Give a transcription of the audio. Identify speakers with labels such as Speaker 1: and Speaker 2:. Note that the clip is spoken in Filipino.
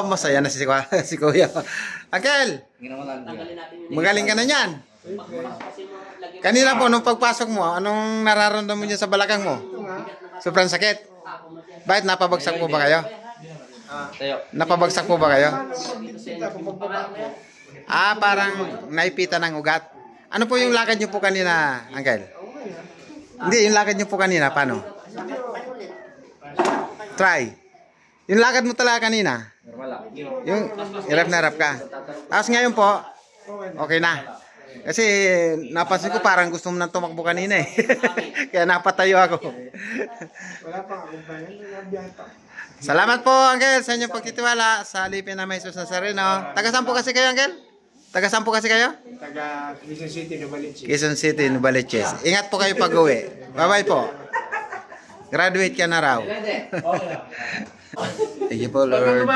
Speaker 1: Masaya na si Kuya. Uncle, magaling ka na yan. Kanina po, nung pagpasok mo, anong nararamdaman mo dyan sa balakang mo? Sobrang sakit. Bakit napabagsak po ba kayo? Napabagsak po ba kayo? Parang naipita ng ugat. Ano po yung lakad nyo po kanina, Uncle? Hindi, yung lakad nyo po kanina, paano? Try. Yung lakad mo talaga kanina. Yung hirap na hirap ka. Tapos ngayon po, okay na. Kasi napansin ko parang gusto mo nang tumakbo kanina eh. Kaya napatayo ako. Salamat po, Uncle, sa inyong pagtitiwala sa alipin na may Jesus Nazareno. Taga saan po kasi kayo, Uncle? Taga saan po kasi kayo?
Speaker 2: Taga Quezon City, Novaliches.
Speaker 1: Quezon City, Novaliches. Ingat po kayo pag-uwi. Bye-bye po. Graduate ka na raw. Thank you po, Lord.